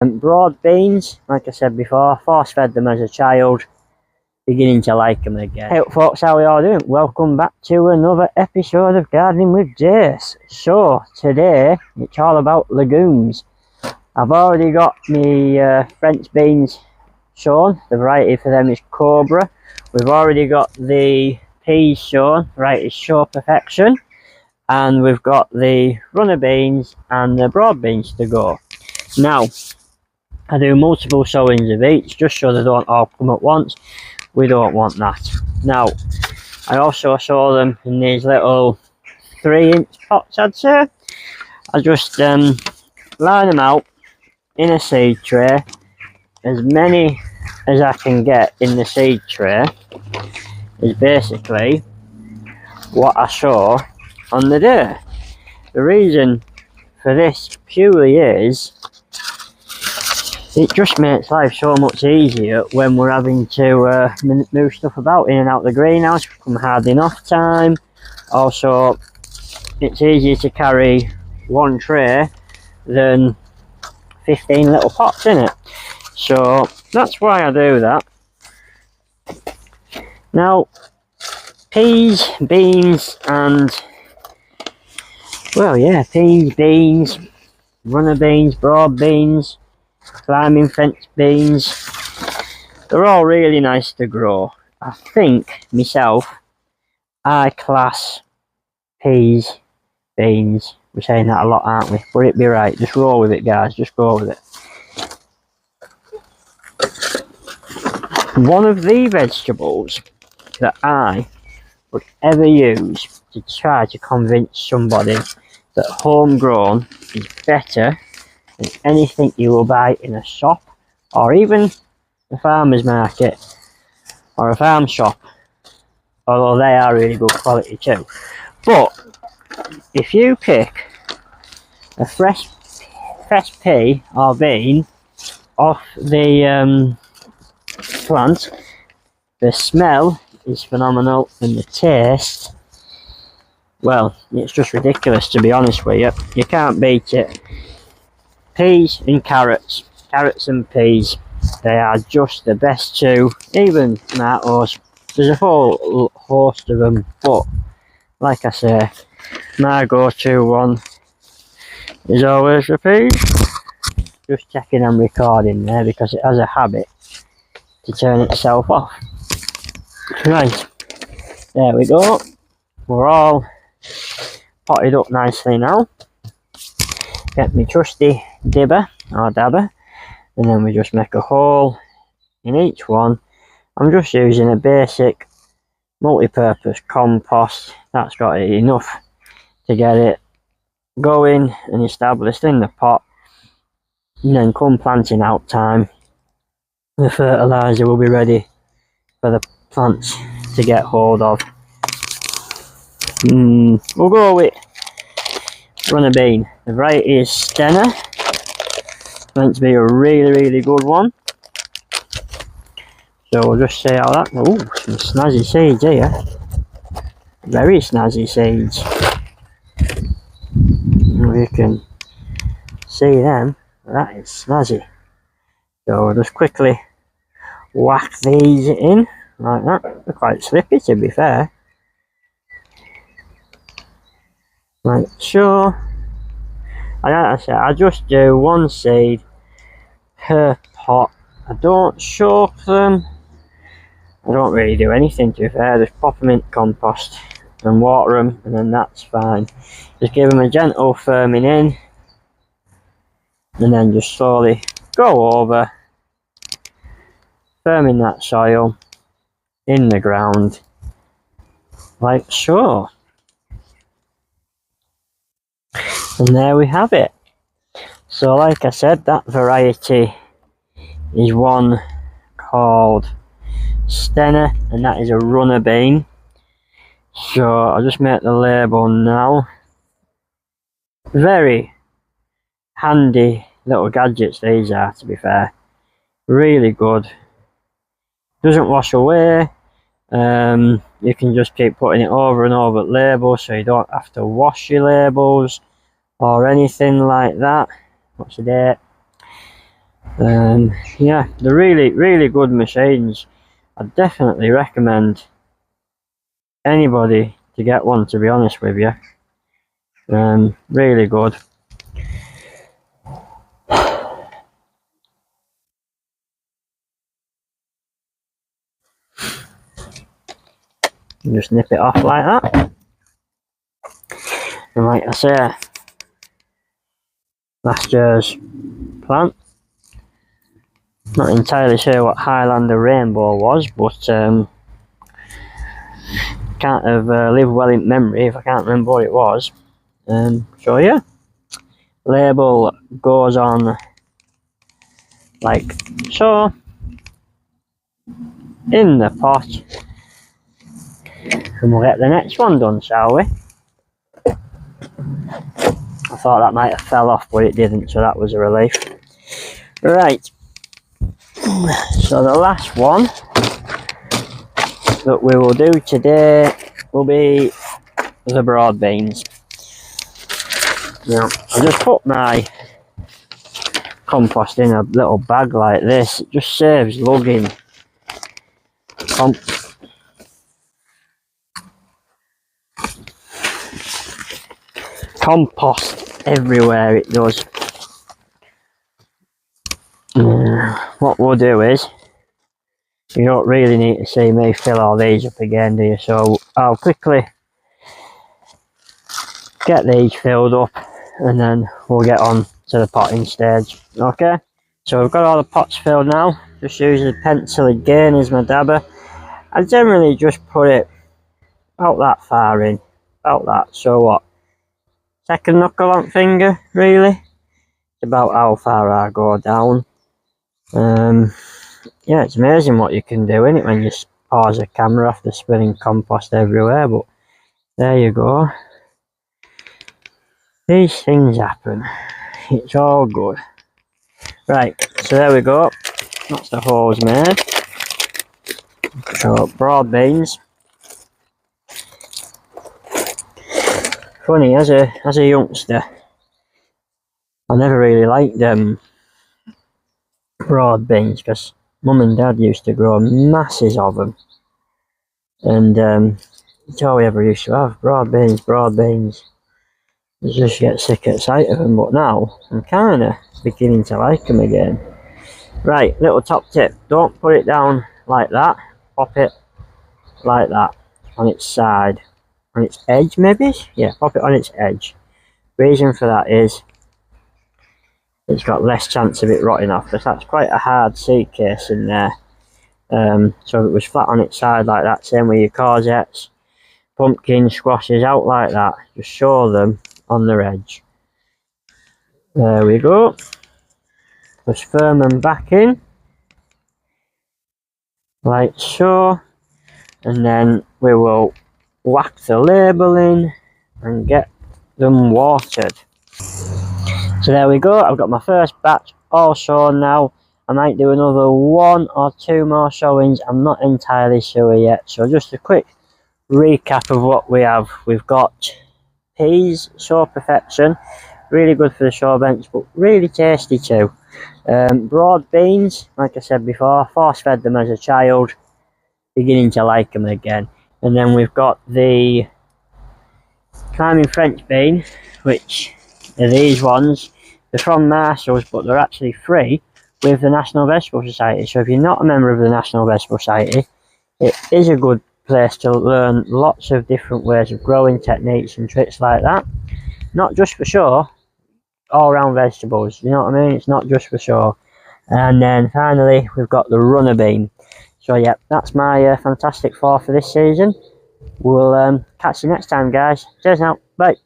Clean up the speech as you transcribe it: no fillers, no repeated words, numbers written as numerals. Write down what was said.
And broad beans, like I said before, force fed them as a child, beginning to like them again. Hey folks, how are we all doing? Welcome back to another episode of Gardening with Jace. So today it's all about legumes. I've already got my French beans sown. The variety for them is Cobra. We've already got the peas sown, variety is Show Perfection, and we've got the runner beans and the broad beans to go. Now I do multiple sowings of each just so they don't all come at once. We don't want that. Now I also sow them in these little 3-inch pots, I'd say. I just line them out in a seed tray, as many as I can get in the seed tray is basically what I sow on the day. The reason for this purely is it just makes life so much easier when we're having to move stuff about in and out the greenhouse. Come hardly enough time. Also, it's easier to carry one tray than 15 little pots in it. So that's why I do that. Now, peas, beans, and peas, beans, runner beans, broad beans, climbing French beans, they're all really nice to grow. I think myself I class peas, beans, we're saying that a lot, aren't we? But it'd be right, just roll with it guys, just go with it. One of the vegetables that I would ever use to try to convince somebody that homegrown is better than anything you will buy in a shop or even a farmer's market or a farm shop, although they are really good quality too. But if you pick a fresh pea or bean off the plant, the smell is phenomenal and the taste, well, it's just ridiculous, to be honest with you. You can't beat it. Peas and carrots and peas, they are just the best two. Even tomatoes, there's a whole host of them, but like I say, my go-to one is always the peas. Just checking I'm recording there because it has a habit to turn itself off. Right, there we go. We're all potted up nicely now. Get my trusty dibber or dabber, and then we just make a hole in each one. I'm just using a basic multi-purpose compost. That's got enough to get it going and established in the pot, and then come planting out time, the fertiliser will be ready for the plants to get hold of. We'll go with runner bean. The variety is Steener. Meant to be a really good one. So we'll just see how that. Oh, some snazzy seeds here. Very snazzy seeds. You can see them. That is snazzy. So we'll just quickly whack these in like that. They're quite slippy, to be fair. Like so. And like I said, I just do one seed per pot. I don't soak them. I don't really do anything, to be fair. Just pop them in compost and water them, and then that's fine. Just give them a gentle firming in, and then just slowly go over, firming that soil in the ground, like so. And there we have it. So like I said, that variety is one called Steener, and that is a runner bean. So I'll just make the label now. Very handy little gadgets these are, to be fair. Really good. Doesn't wash away. You can just keep putting it over and over labels, so you don't have to wash your labels or anything like that. What's the date? Yeah, they're really good machines. I definitely recommend anybody to get one, to be honest with you. Really good. Just nip it off like that. And like I say, last year's plant. Not entirely sure what Highlander Rainbow was, but can't have lived well in memory if I can't remember what it was. So yeah, label goes on like so in the pot, and we'll get the next one done, shall we? I thought that might have fell off, but it didn't, so that was a relief. Right, so the last one that we will do today will be the broad beans. Now, I just put my compost in a little bag like this. It just saves lugging compost everywhere, it does. What we'll do is, you don't really need to see me fill all these up again, do you? So I'll quickly get these filled up and then we'll get on to the potting stage. Okay, so we've got all the pots filled now. Just use a pencil again as my dabber. I generally just put it about that far in, about that. So what, second knuckle on finger, really? It's about how far I go down. Yeah, it's amazing what you can do in it when you pause the camera after spilling compost everywhere, but there you go. These things happen. It's all good. Right, so there we go. That's the hose made. So, broad beans. Funny, as a youngster, I never really liked broad beans because Mum and Dad used to grow masses of them, and it's all we ever used to have, broad beans. I just get sick at sight of them, but now I'm kind of beginning to like them again. Right, little top tip, don't put it down like that, pop it like that, on its side, on its edge maybe? Yeah, pop it on its edge. Reason for that is, it's got less chance of it rotting off, because that's quite a hard seed case in there. So if it was flat on its side like that, same with your courgettes, pumpkins, squashes, out like that, just show them on their edge. There we go. Just firm them back in, like so, and then we will whack the label in and get them watered. So there we go, I've got my first batch all sown now. I might do another 1 or 2 more sowings, I'm not entirely sure yet. So just a quick recap of what we have. We've got peas, sow perfection, really good for the show bench, but really tasty too. Broad beans, like I said before, force fed them as a child, beginning to like them again. And then we've got the climbing French bean, which are these ones. They're from Marshall's, but they're actually free with the National Vegetable Society. So if you're not a member of the National Vegetable Society, it is a good place to learn lots of different ways of growing techniques and tricks like that. Not just for show, all round vegetables, you know what I mean? It's not just for show. And then finally we've got the runner bean. So yeah, that's my fantastic 4 for this season. We'll catch you next time, guys. Cheers now, bye.